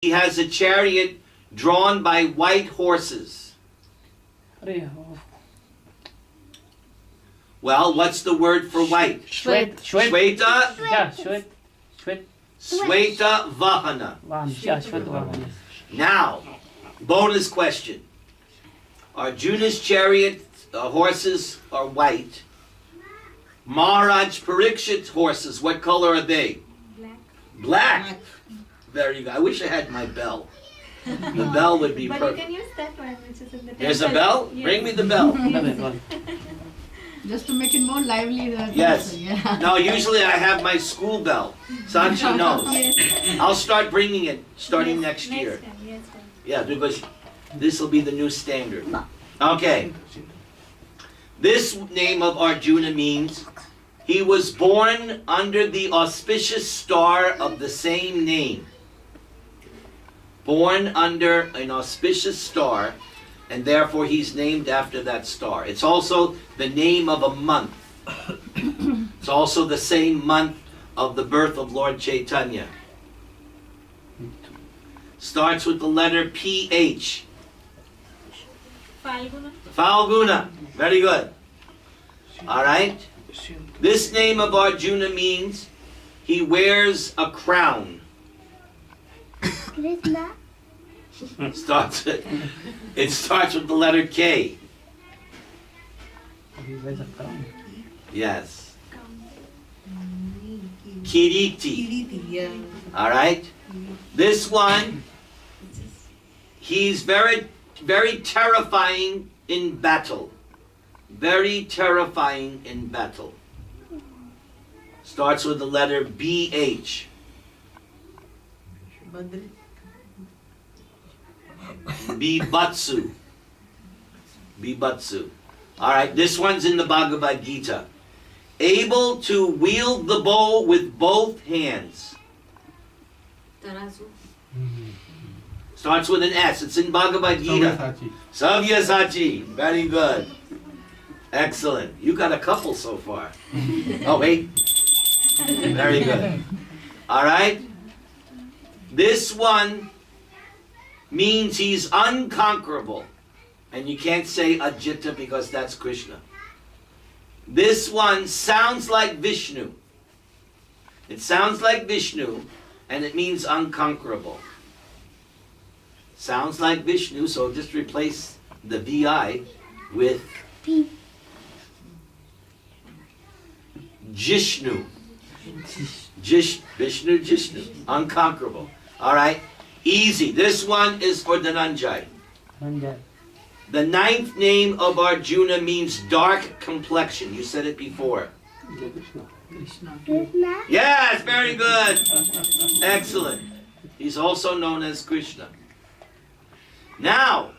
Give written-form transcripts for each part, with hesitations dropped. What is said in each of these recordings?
He has a chariot drawn by white horses. Well, what's the word for white? Shweta? Yeah, Shwet. Sweta Vahana. Now, bonus question. Arjuna's chariot horses are white. Maharaj Parikshit's horses, what color are they? Black. There you go. I wish I had my bell. The bell would be perfect. But you can use that one, which is in the temple. There's a bell? Yes. Bring me the bell. Just to make it more lively. Yes. Yeah. No, usually I have my school bell. Sanchi knows. Yes. I'll start bringing it starting next year. Next time, yes, sir. Yeah, because this will be the new standard. Okay. This name of Arjuna means he was born under the auspicious star of the same name. Born under an auspicious star, and therefore he's named after that star. It's also the name of a month. It's also the same month of the birth of Lord Chaitanya. Starts with the letter PH. Falguna. Falguna. Very good. All right. This name of Arjuna means he wears a crown. Krishna. It starts with the letter K. Yes. Kiriti. All right. This one, he's very, very terrifying in battle. Very terrifying in battle. Starts with the letter BH. Bibatsu. Bibatsu. All right, this one's in the Bhagavad Gita. Able to wield the bow with both hands. Starts with an S. It's in Bhagavad Gita. Savyasachi. Very good. Excellent. You got a couple so far. Oh, wait. Very good. All right. This one means he's unconquerable. And you can't say Ajita because that's Krishna. This one sounds like Vishnu. It sounds like Vishnu, and it means unconquerable. Sounds like Vishnu, so just replace the VI with Jishnu. Vishnu, Jishnu. Unconquerable. All right. Easy. This one is for Dhananjay. The ninth name of Arjuna means dark complexion. You said it before. Krishna. Krishna. Yes, very good. Excellent. He's also known as Krishna. Now,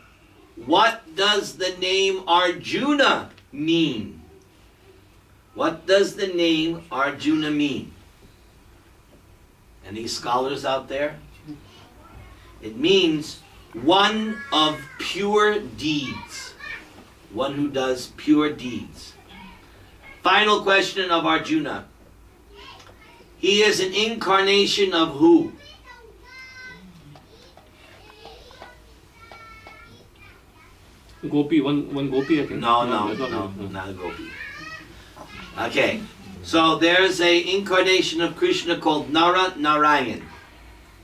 what does the name Arjuna mean? What does the name Arjuna mean? Any scholars out there? It means one of pure deeds. One who does pure deeds. Final question of Arjuna. He is an incarnation of who? Gopi, one Gopi, I think. No, not a Gopi. Okay, so there's a incarnation of Krishna called Nara Narayan.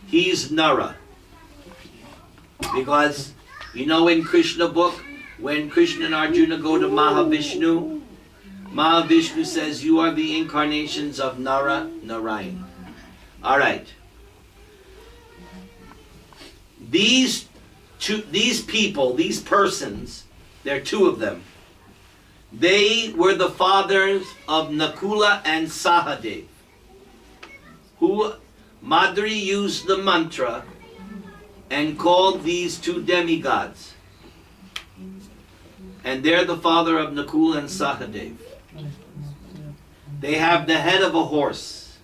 He's Nara. Because, you know in Krishna book, when Krishna and Arjuna go to Mahavishnu, Mahavishnu says, you are the incarnations of Nara Narayan. All right. These people, these persons, there are two of them. They were the fathers of Nakula and Sahadev, who Madri used the mantra and called these two demigods. And they're the father of Nakula and Sahadev. They have the head of a horse.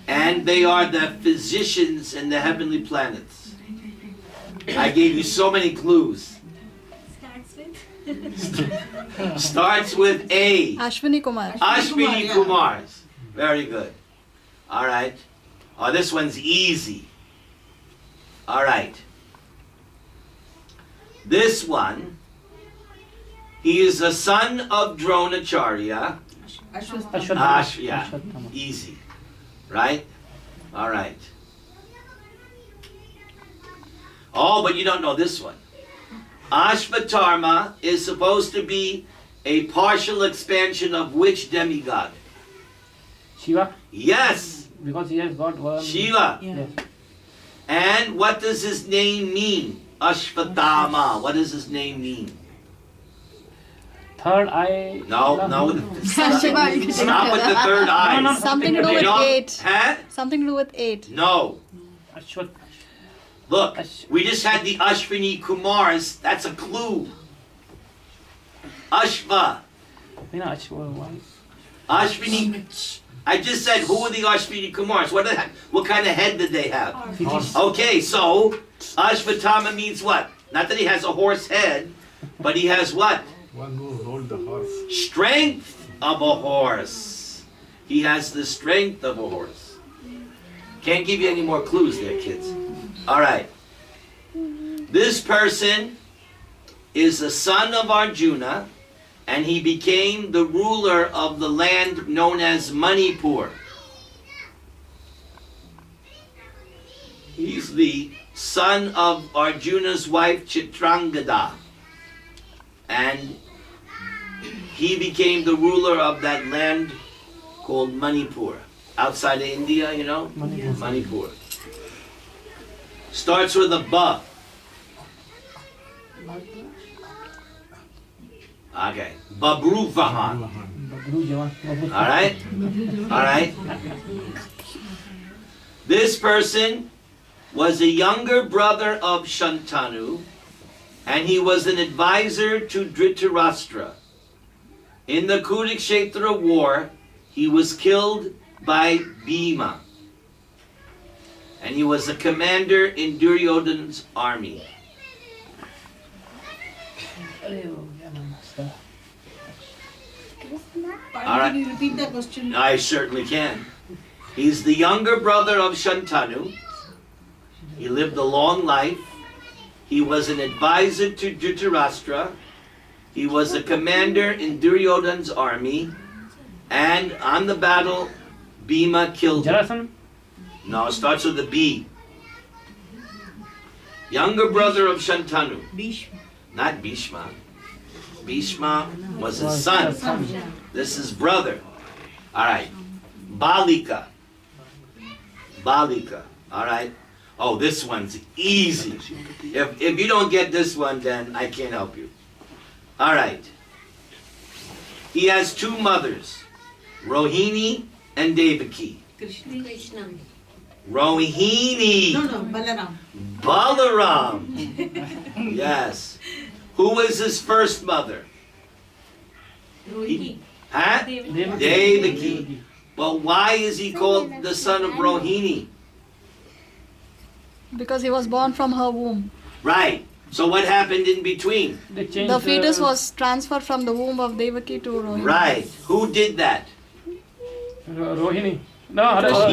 And they are the physicians in the heavenly planets. I gave you so many clues. Starts with Starts with A. Ashwini Kumar. Ashwini Kumars. Very good. All right. Oh, this one's easy. All right. This one, he is a son of Dronacharya. Yeah, easy. Right? All right. Oh, but you don't know this one. Ashvatarma is supposed to be a partial expansion of which demigod? Shiva? Yes, Because he has got one. Shiva. Yes. And what does his name mean? Ashvatthama. What does his name mean? Third eye. No. Stop, Shiva, you can stop with the third eye. No. Something to do You with don't- 8. Huh? Something to do with 8. No. Ashwat. Look, we just had the Ashwini Kumars. That's a clue. Ashva. Why? Ashwini. I just said, who are the Ashwini Kumars? What kind of head did they have? Okay, so Ashvatthama means what? Not that he has a horse head, but he has what? One who rode the horse. Strength of a horse. He has the strength of a horse. Can't give you any more clues there, kids. All right. This person is the son of Arjuna, and he became the ruler of the land known as Manipur. He's the son of Arjuna's wife Chitrangada, and he became the ruler of that land called Manipur. Outside of India, you know? Manipur. Starts with a ba. Okay. Babruvahan. Alright? Alright? This person was a younger brother of Shantanu, and he was an advisor to Dhritarashtra. In the Kurukshetra war, he was killed by Bhima, and he was a commander in Duryodhana's army. All right. Can you repeat the question? I certainly can. He's the younger brother of Shantanu. He lived a long life. He was an advisor to Dhritarashtra. He was a commander in Duryodhana's army. And on the battle, Bhima killed him. Jarasan? No, it starts with a B. Younger brother of Shantanu. Bhishma. Not Bhishma. Bhishma was his son. This is brother. All right. Balika. Balika. All right. Oh, this one's easy. If you don't get this one, then I can't help you. All right. He has two mothers, Rohini and Devaki. Krishna. Rohini. No, Balaram. Balaram. Yes. Who was his first mother? Rohini. Huh? Devaki. Well, why is he called the son of Rohini? Because he was born from her womb. Right. So what happened in between? They changed The fetus was transferred from the womb of Devaki to Rohini. Right. Who did that? Rohini. No, Rohini no.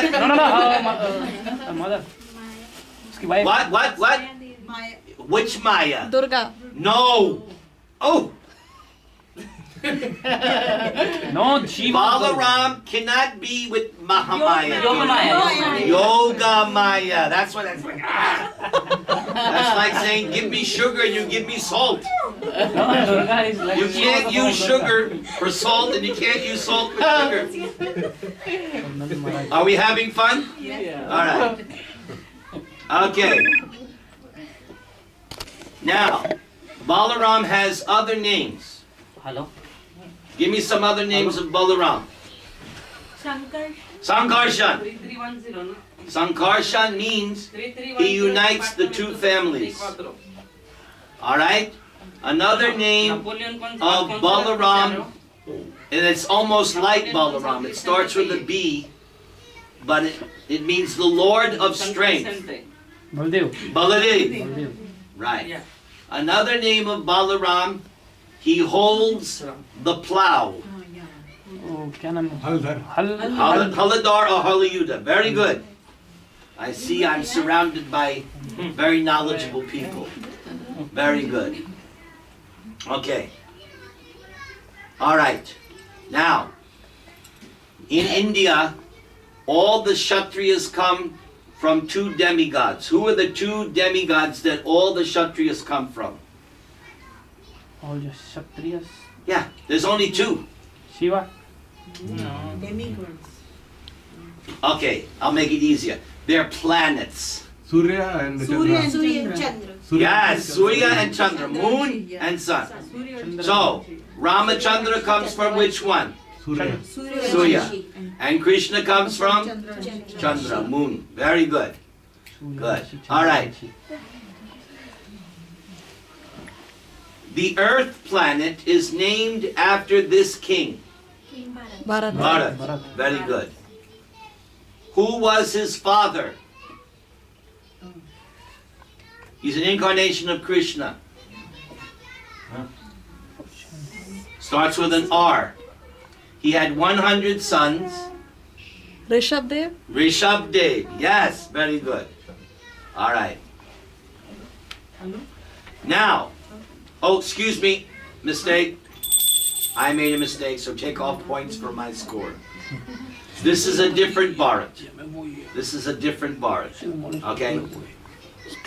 did that? Her mother. Uski wife. What? Maya. Which Maya? Durga. No. Oh, No, she Balaram cannot be with Mahamaya. Yogamaya. Yoga Maya. That's what that's like. That's like saying, give me sugar, you give me salt. No, Durga is like. You can't use sugar for salt, and you can't use salt for sugar. Are we having fun? All right. Okay. Now, Balaram has other names. Hello. Give me some other names of Balaram. Shankar. Sankarshan. Sankarshan means he unites the two families. Alright? Another name of Balaram, and it's almost like Balaram. It starts with a B, but it means the Lord of Strength. Baldev. Baladev. Baldev. Right. Another name of Balaram, he holds the plow. Oh, क्या नाम है? Haldar. Haladar or Halayuda. Very good. I see I'm surrounded by very knowledgeable people. Very good. Okay. All right. Now, in India, all the Kshatriyas come from two demigods. Who are the two demigods that all the Kshatriyas come from? All the Kshatriyas. Yeah, there's only two. Shiva. Demigods. Okay, I'll make it easier. They're planets. Surya and Surya and Chandra. Chandra. Yes, Surya and Chandra, Chandra, moon yeah. and sun. Surya and So, Ramachandra comes from which one? Surya. Surya. And Krishna comes from Chandra. Chandra, moon. Very good. Good. All right. The Earth planet is named after this king. Bharat. Bharat. Very good. Who was his father? He's an incarnation of Krishna. Starts with an R. He had 100 sons. Rishabdev. Rishabdev. Yes, very good. All right. Now, oh, excuse me, mistake. I made a mistake, so take off points from my score. This is a different Bharat. This is a different Bharat. Okay?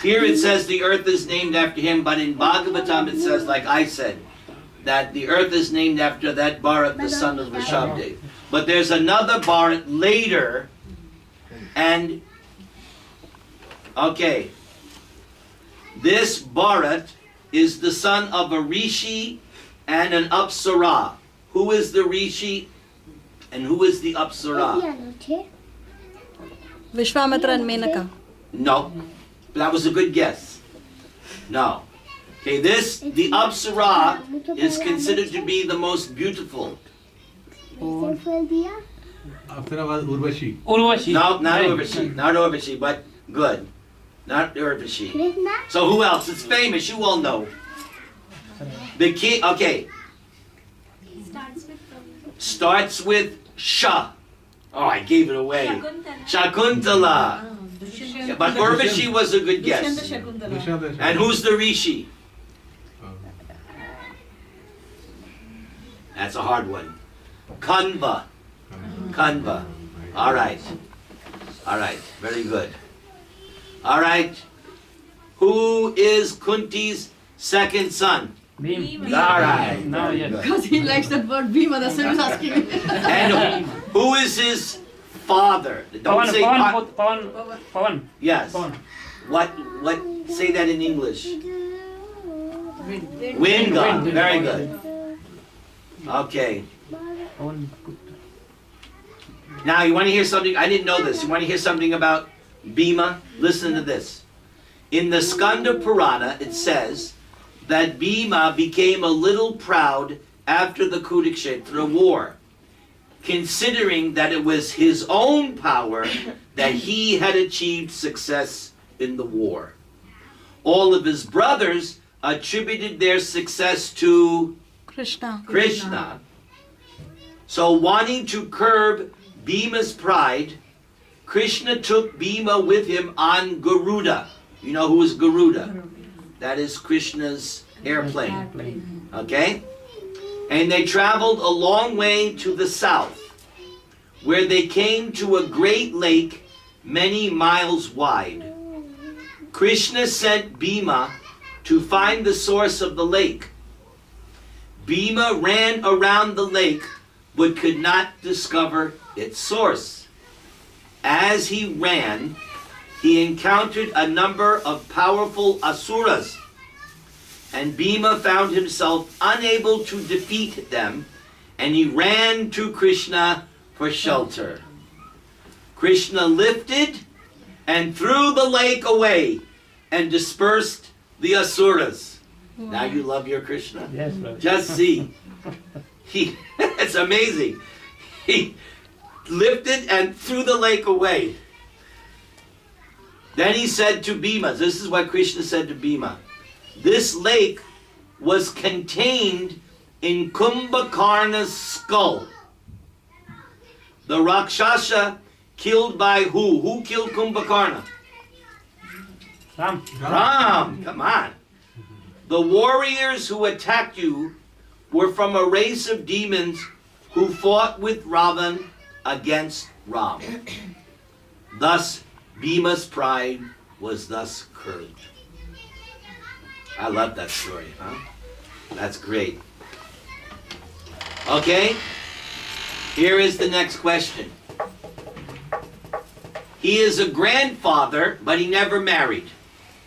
Here it says the earth is named after him, but in Bhagavatam it says, like I said, that the earth is named after that Bharat, the son of Rishabdev. But there's another Bharat later, and, okay, this Bharat is the son of a Rishi and an Apsara. Who is the Rishi and who is the Apsara? Vishwamitra and Menaka. No, that was a good guess. No. Okay, the Apsara is considered to be the most beautiful. Apsara was Urvashi. Urvashi. No, not Urvashi. Not Urvashi, but good. Not Urvashi. So who else? It's famous, you all know. The king, okay. Starts with Sha. Oh, I gave it away. Shakuntala. Yeah, but Urvashi was a good guess. Shakuntala. And who's the Rishi? That's a hard one. Kanva. Kanva. All right. All right. Very good. All right. Who is Kunti's second son? Bhim. All right. Now, Very yes. good. Because he likes that word Bhima, that's why I was asking. And who is his father? Don't Pavan, say Pavan. Yes. Pavan. What? Say that in English. Wind. Wind god. Wind. Very good. Okay. Pavan. Now you want to hear something? I didn't know this. You want to hear something about Bhima? Listen to this. In the Skanda Purana, it says that Bhima became a little proud after the Kurukshetra war, considering that it was his own power that he had achieved success in the war. All of his brothers attributed their success to Krishna. So wanting to curb Bhima's pride, Krishna took Bhima with him on Garuda. You know who is Garuda? That is Krishna's airplane. Okay? And they traveled a long way to the south, where they came to a great lake many miles wide. Krishna sent Bhima to find the source of the lake. Bhima ran around the lake but could not discover its source. As he ran, he encountered a number of powerful asuras, and Bhima found himself unable to defeat them, and he ran to Krishna for shelter. Krishna lifted and threw the lake away and dispersed the asuras. Now you love your Krishna? Yes, Lord. Just see. It's amazing. He lifted and threw the lake away. Then he said to Bhima, this is what Krishna said to Bhima, this lake was contained in Kumbhakarna's skull. the Rakshasa killed by who? Who killed Kumbhakarna? Ram. Ram, come on. The warriors who attacked you were from a race of demons who fought with Ravan against Ram. Thus, Bhima's pride was thus curbed. I love that story, huh? That's great. Okay, here is the next question. He is a grandfather, but he never married.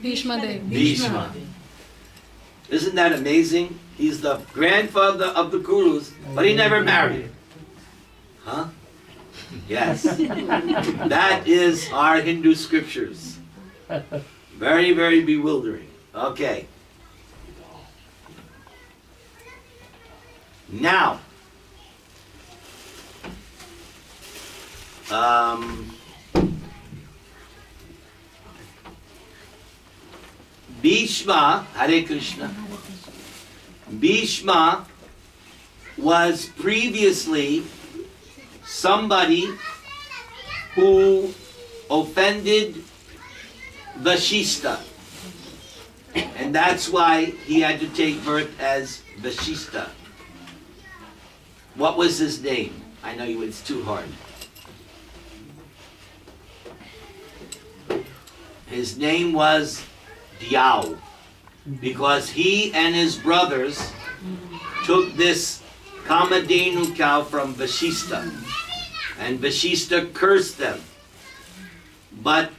Bhishma Dev. Bhishma. Isn't that amazing? He's the grandfather of the Kurus, but he never married. Huh? Yes. That is our Hindu scriptures. Very, very bewildering. Okay. Now, Bhishma, Hare Krishna. Bhishma was previously somebody who offended Vashishta. And that's why he had to take birth as Vashishta. What was his name? I know it's too hard. His name was Diao, because he and his brothers took this Kamadhenu cow from Vashishta, and Vashishta cursed them. But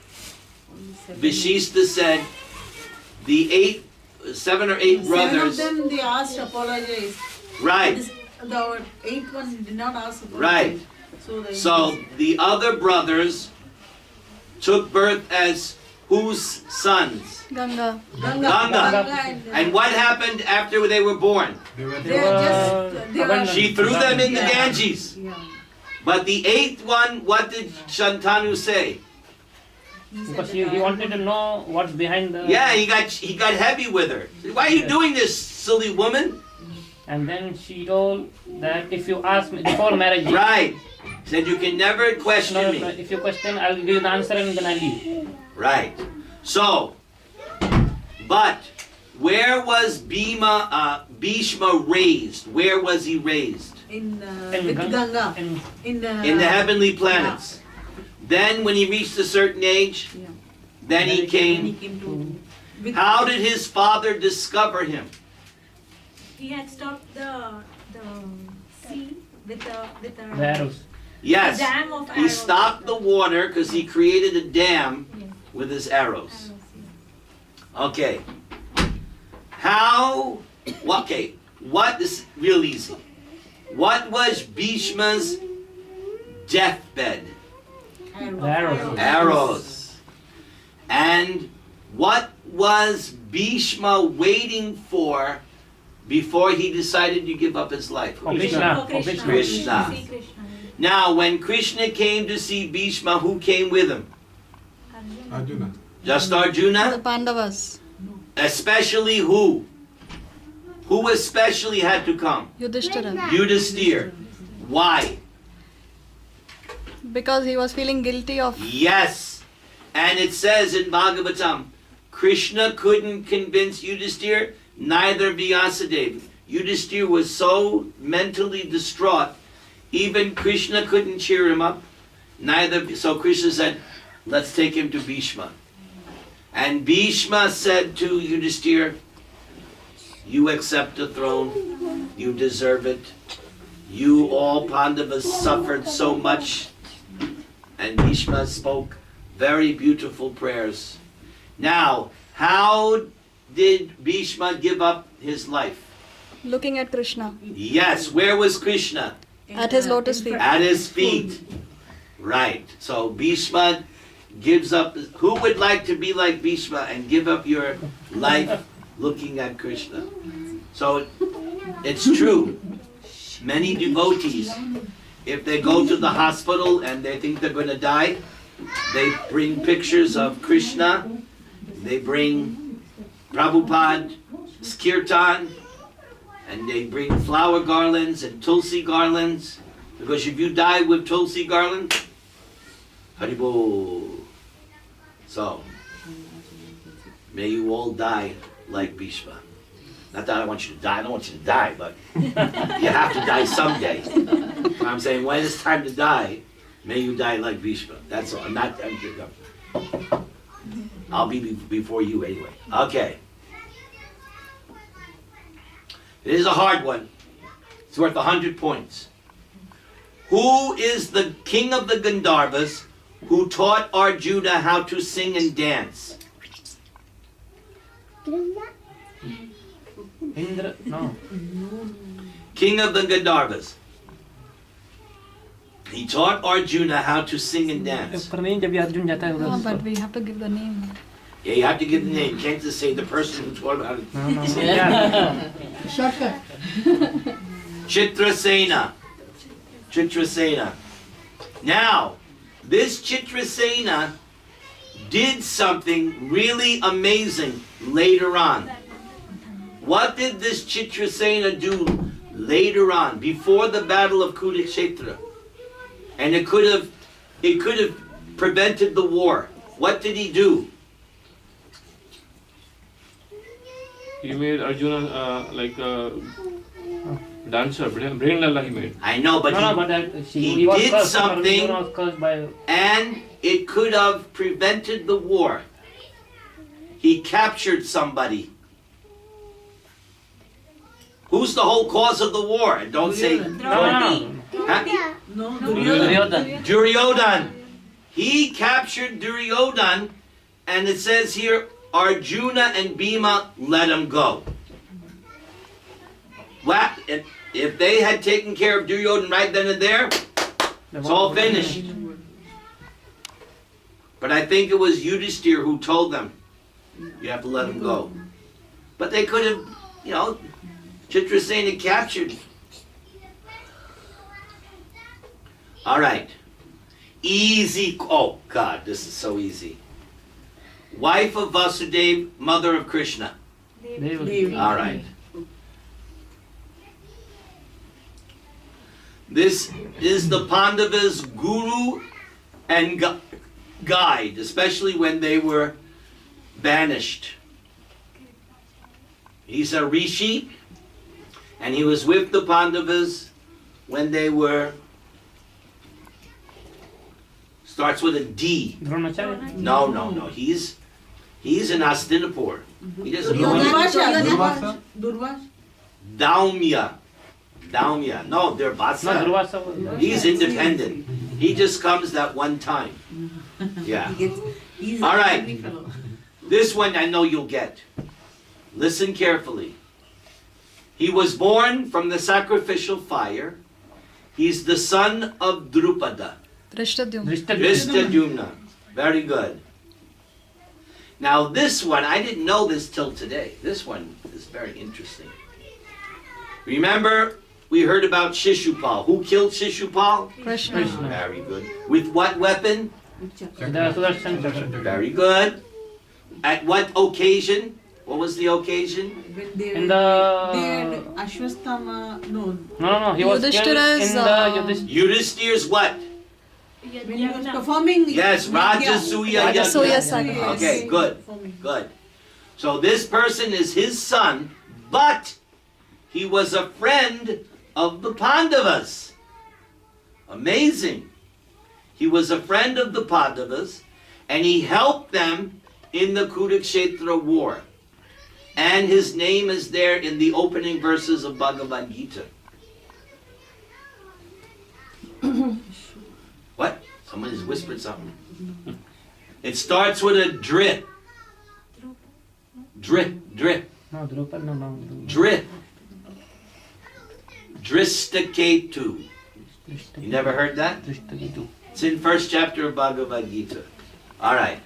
Vashishta said, the 7 or 8 brothers. 7 of them they asked apologize. Right. The 8th one did not ask apologize. Right. So the other brothers took birth as whose sons? Ganga. Ganga. And what happened after they were born? They were She threw them in the Ganges. Yeah. But the 8th one, what did Shantanu say? Because he wanted to know what's behind the... Yeah, he got heavy with her. Why are you doing this, silly woman? And then she told that if you ask me before marriage... Right. Said you can never question me. If you question, I'll give you the answer and then I'll leave. Right. So, but where was Bhishma raised? Where was he raised? With Ganga. In the heavenly planets. Then when he reached a certain age, then he came. How did his father discover him? He had stopped the sea with the arrows. Yes, dam of he arrows. stopped the water because he created a dam Yes. with his arrows. Arrows, Okay. What is real easy. What was Bhishma's deathbed? Arrows. Arrows. And what was Bhishma waiting for before he decided to give up his life? For Krishna. For Krishna. Krishna. See Krishna. Now, when Krishna came to see Bhishma, who came with him? Arjuna. Just The Arjuna? Pandavas. Especially who? Who especially had to come? Yudhishthira. Yudhisthira. Why? Because he was feeling guilty of... Yes. And it says in Bhagavatam, Krishna couldn't convince Yudhisthira, neither Vyasadeva. Yudhisthira was so mentally distraught, even Krishna couldn't cheer him up. So Krishna said, let's take him to Bhishma. And Bhishma said to Yudhisthira, you accept the throne, you deserve it. You all Pandavas suffered so much. And Bhishma spoke very beautiful prayers. Now, how did Bhishma give up his life? Looking at Krishna. Yes, where was Krishna? At his lotus feet. At his feet. Right. So Bhishma gives up. Who would like to be like Bhishma and give up your life looking at Krishna? So it's true. Many devotees, if they go to the hospital and they think they're going to die, they bring pictures of Krishna, they bring Prabhupada, Kirtan, and they bring flower garlands and tulsi garlands, Because if you die with Tulsi garland, Haribo. So, may you all die like Bhishma. Not that I want you to die, I don't want you to die, but you have to die someday. So I'm saying when it's time to die, may you die like Bhishma. That's all. I'll be before you anyway. Okay. It is a hard one. It's worth 100 points. Who is the king of the Gandharvas who taught Arjuna how to sing and dance? Indra, no. King of the Gandharvas. He taught Arjuna how to sing and dance. पर नहीं जब ये अर्जुन जाता है No, उधर but we have to give the name. Yeah, you have to give the name. You can't just say the person who taught him how to no, no, yeah. Shortcut. Chitrasena. Chitrasena. Now, this Chitrasena did something really amazing later on. What did this Chitrasena do later on, before the battle of Kurukshetra? And it could have prevented the war. What did he do? He made Arjuna like a dancer, brain lalla he made. I know, but No, but he was did cursed, something- Arjuna was cursed by and it could have prevented the war. He captured somebody. Who's the whole cause of the war? And don't say Duryodhana. Huh? No, Duryodhana. Duryodhana. He captured Duryodhana, and it says here, Arjuna and Bhima let him go. What? If they had taken care of Duryodhana right then and there, it's all finished. But I think it was Yudhishthir who told them, you have to let him go. But they could have, Chitrasena captured. All right. Easy. Oh, God, this is so easy. Wife of Vasudeva, mother of Krishna. Devi. All right. This is the Pandavas' guru and guide, especially when they were banished. He's a rishi, and he was with the Pandavas when they were, starts with a D. Dronacharya. No. He's in Hastinapur. He doesn't know anything. Durvasa. Durvasa. Daumya. No, they're No, Vatsa. Durvasa. He's independent. He just comes that one time. Yeah. He's All a right. funny fellow. This one I know you'll get. Listen carefully. He was born from the sacrificial fire. He's the son of Drupada. Drishtadyumna. Drishtadyumna. Very good. Now this one, I didn't know this till today. This one is very interesting. Remember, we heard about Shishupal. Who killed Shishupal? Krishna. Very good. With what weapon? Sudarshan Chakra. Very good. At what occasion? What was the occasion? When they In they the had Ashwasthama, no, no, he was killed Yudhishthira's, in the Yudhishthir's what? when he was performing. Yes, Rajasuya Rajasuya Yajna. sacrifice. Okay, good. Performing. Good. So this person is his son, but he was a friend of the Pandavas. Amazing. He was a friend of the Pandavas, and he helped them in the Kurukshetra war. And his name is there in the opening verses of Bhagavad Gita. What? Someone has whispered something. It starts with a drip. Drip. No, Drupad, no. Drip. Dristaketu. You never heard that? Drishtaketu. It's in first chapter of Bhagavad Gita. All right.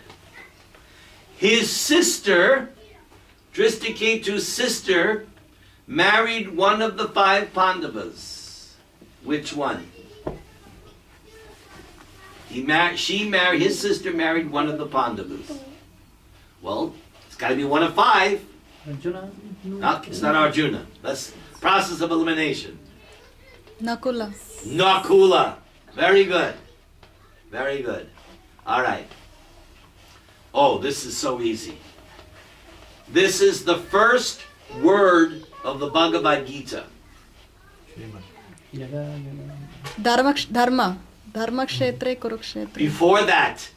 His sister, Dristaketu's sister, married one of the 5 Pandavas. Which one? His sister married one of the Pandavas. Well, it's got to be one of 5. Arjuna. No, it's not Arjuna. That's process of elimination. Nakula. Nakula. Very good. Very good. All right. Oh, this is so easy. This is the first word of the Bhagavad Gita. Dharma. Dharma kshetre kurukshetre. Before that,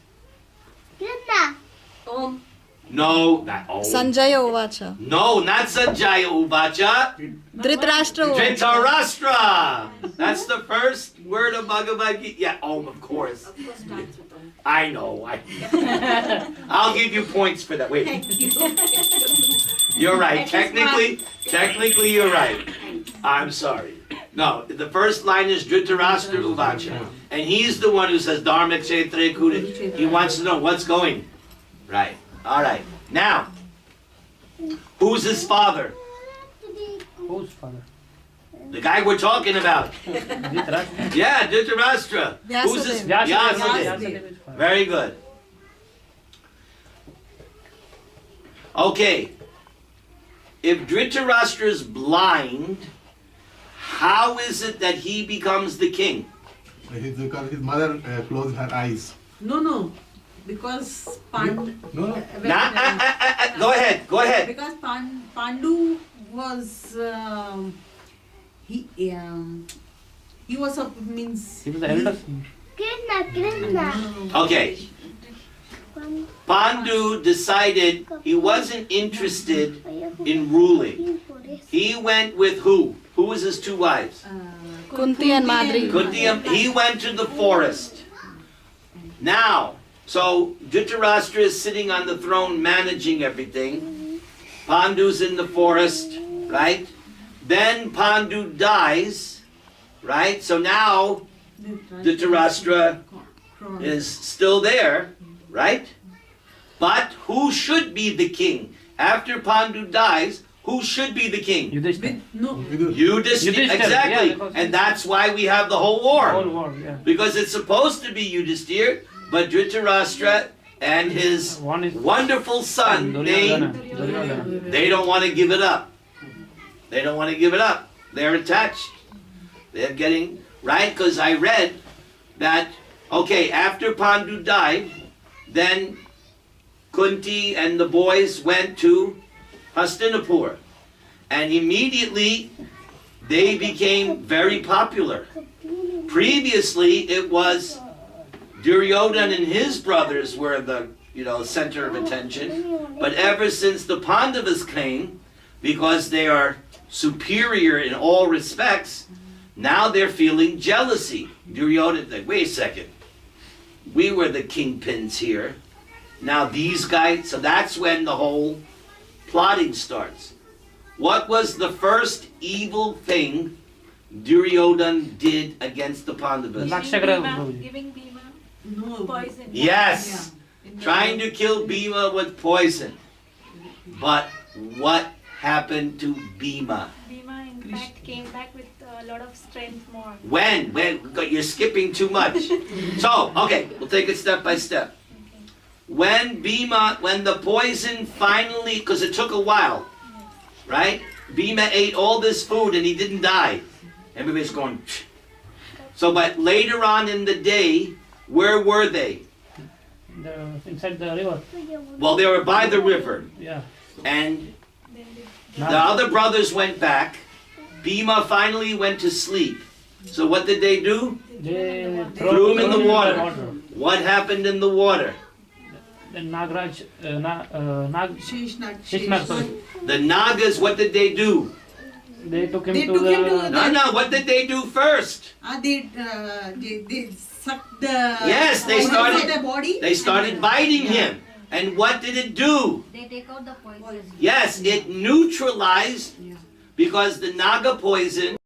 Om. no, not oh. Sanjaya Uvacha. No, not Sanjaya Uvacha. Dhritarashtra Uvacha. Dhritarashtra. That's the first word of Bhagavad Gita. Yeah, Om, of course. I know. I'll give you points for that. Wait. You're right. Technically, you're right. I'm sorry. No, the first line is Dhritarashtra Uvacha. And he's the one who says Dharma Kshetre Kure. He wants to know what's going. Right. All right. Now, who's his father? Whose father? The guy we're talking about. Dhritarashtra. Yeah, Dhritarashtra. Who's his? Vyasadeva. Vyasadeva. Very good. Okay. If Dhritarashtra is blind, how is it that he becomes the king? Because his mother closed her eyes. No. Because Pandu. No. Go ahead. Because Pandu was he was a means. He was the elder. Okay. Pandu decided he wasn't interested in ruling. He went with who? Who was his two wives? Kunti and Madri. He went to the forest. Now, so Dhritarashtra is sitting on the throne managing everything. Pandu's in the forest, right? Then Pandu dies, right? So now Dhritarashtra is still there, right? But who should be the king? After Pandu dies, who should be the king? Yudhishthira. No. Yudhishthira, exactly. Yeah, And that's why we have the whole war. Whole war, yeah. Because it's supposed to be Yudhishthira, but Dhritarashtra and his One is wonderful son named, Duryodhana. they don't want to give it up. They don't want to give it up. They're attached. They're getting, right? Because I read that, okay, after Pandu died, then Kunti and the boys went to Hastinapur. And immediately they became very popular. Previously it was Duryodhana and his brothers were the center of attention. But ever since the Pandavas came, because they are superior in all respects, now they're feeling jealousy. Duryodhana, like, wait a second. We were the kingpins here. Now these guys, so that's when the whole plotting starts. What was the first evil thing Duryodhana did against the Pandavas? Giving Bhima No. poison. Yes, Yeah. trying to kill Bhima with poison. But what happened to Bhima? Bhima, in fact, came back with a lot of strength more. When? You're skipping too much. So, okay, we'll take it step by step. When the poison finally, because it took a while, right? Bhima ate all this food and he didn't die. Everybody's going, psh. So, but later on in the day, where were they? Inside the river. Well, they were by the river. Yeah. And Then the other brothers went back. Bhima finally went to sleep. So what did they do? They Threw him in the water. What happened in the water? Then Nagraj, Sheshnag. sorry. The Nagas, what did they do? They took him They to took him to the. No, what did they do first? They sucked the. Yes, they poison started- from the body. They started biting him. And what did it do? They take out the poison. Yes, it neutralized, Yeah. because the Naga poison